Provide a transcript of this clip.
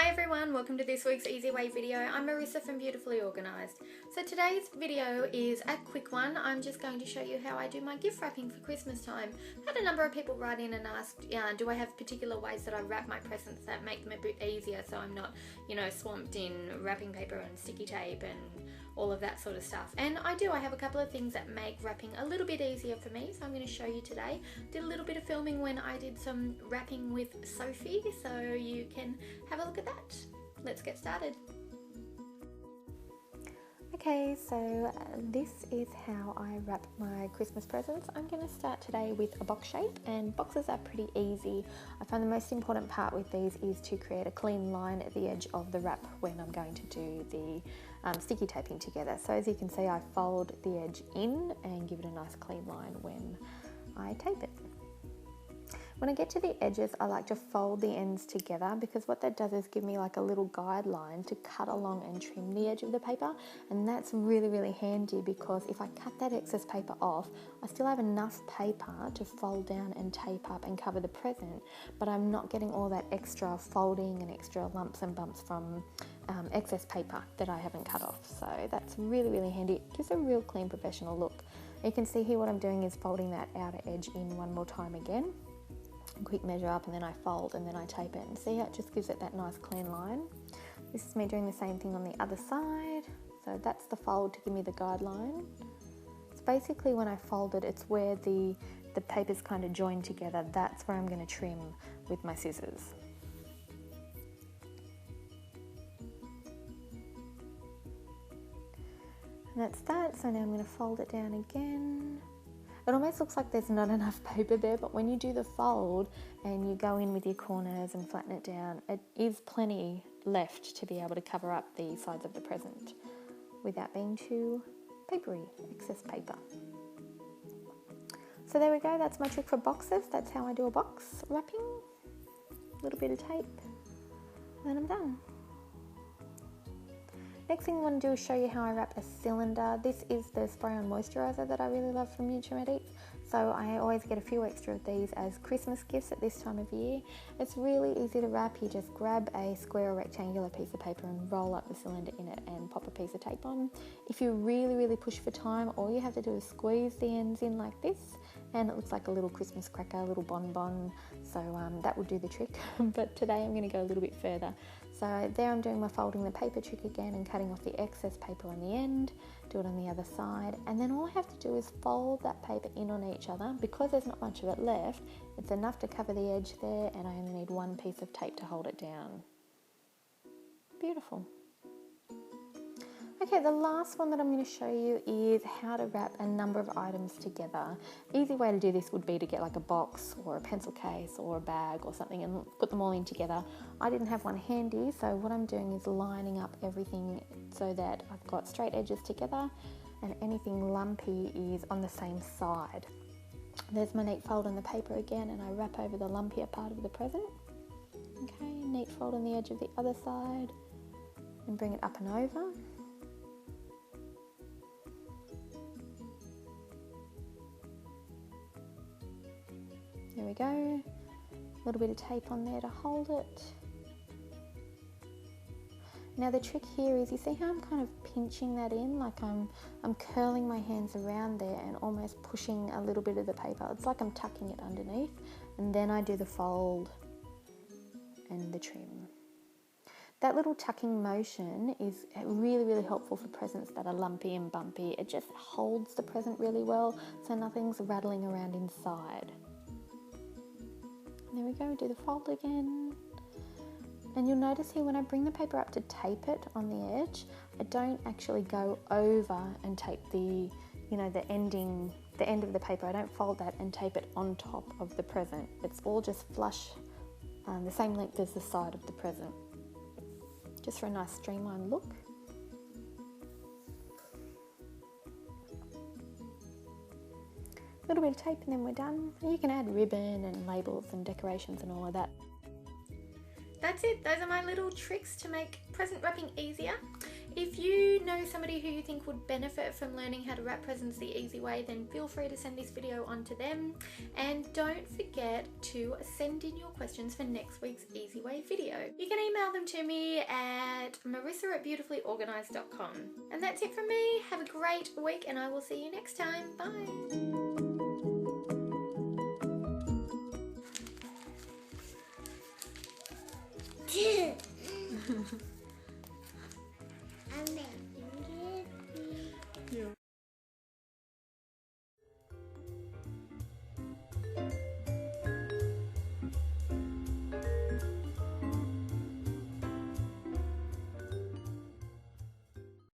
everyone, welcome to this week's Easy Way video. I'm Marissa from Beautifully Organised. So today's video is a quick one. I'm just going to show you how I do my gift wrapping for Christmas time. I had a number of people write in and ask, do I have particular ways that I wrap my presents that make them a bit easier so I'm not, swamped in wrapping paper and sticky tape and all of that sort of stuff. And I do. I have a couple of things that make wrapping a little bit easier for me, so I'm going to show you today. Did a little bit of filming when I did some wrapping with Sophie, so you can have a look at that. Let's get started. Okay, so this is how I wrap my Christmas presents. I'm going to start today with a box shape, and boxes are pretty easy. I find the most important part with these is to create a clean line at the edge of the wrap when I'm going to do the sticky taping together. So as you can see, I fold the edge in and give it a nice clean line when I tape it. When I get to the edges, I like to fold the ends together because what that does is give me like a little guideline to cut along and trim the edge of the paper, and that's really handy because if I cut that excess paper off, I still have enough paper to fold down and tape up and cover the present, but I'm not getting all that extra folding and extra lumps and bumps from excess paper that I haven't cut off. So that's really handy. It gives a real clean professional look. You can see here what I'm doing is folding that outer edge in one more time again. Quick measure up, and then I fold and then I tape it, and see how it just gives it that nice clean line. This is me doing the same thing on the other side. So that's the fold to give me the guideline. It's basically when I fold it, it's where the papers kind of join together. That's where I'm going to trim with my scissors. And that's that. So now I'm going to fold it down again. It almost looks like there's not enough paper there, but when you do the fold and you go in with your corners and flatten it down, it is plenty left to be able to cover up the sides of the present without being too papery, excess paper. So there we go, that's my trick for boxes. That's how I do a box wrapping. A little bit of tape, and then I'm done. Next thing I want to do is show you how I wrap a cylinder. This is the spray-on moisturiser that I really love from Nutrimetrics. So I always get a few extra of these as Christmas gifts at this time of year. It's really easy to wrap. You just grab a square or rectangular piece of paper and roll up the cylinder in it and pop a piece of tape on. If you really push for time, all you have to do is squeeze the ends in like this, and it looks like a little Christmas cracker, a little bonbon. So that will do the trick. But today I'm going to go a little bit further. So there I'm doing my folding the paper trick again and cutting off the excess paper on the end. Do it on the other side, and then all I have to do is fold that paper in on each other. Because there's not much of it left, it's enough to cover the edge there, and I only need one piece of tape to hold it down. Beautiful. Okay, the last one that I'm going to show you is how to wrap a number of items together. Easy way to do this would be to get like a box or a pencil case or a bag or something and put them all in together. I didn't have one handy, so what I'm doing is lining up everything so that I've got straight edges together and anything lumpy is on the same side. There's my neat fold on the paper again, and I wrap over the lumpier part of the present. Okay, neat fold on the edge of the other side and bring it up and over. There we go, a little bit of tape on there to hold it. Now the trick here is, you see how I'm kind of pinching that in, like I'm curling my hands around there and almost pushing a little bit of the paper. It's like I'm tucking it underneath, and then I do the fold and the trim. That little tucking motion is really helpful for presents that are lumpy and bumpy. It just holds the present really well, so nothing's rattling around inside. There we go, do the fold again. And you'll notice here when I bring the paper up to tape it on the edge, I don't actually go over and tape the end of the paper. I don't fold that and tape it on top of the present. It's all just flush, the same length as the side of the present. Just for a nice streamlined look. A little bit of tape and then we're done. You can add ribbon and labels and decorations and all of that. That's it. Those are my little tricks to make present wrapping easier. If you know somebody who you think would benefit from learning how to wrap presents the easy way, then feel free to send this video on to them. And don't forget to send in your questions for next week's Easy Way video. You can email them to me at marissa@beautifulyorganised.com. And that's it from me. Have a great week and I will see you next time. Bye.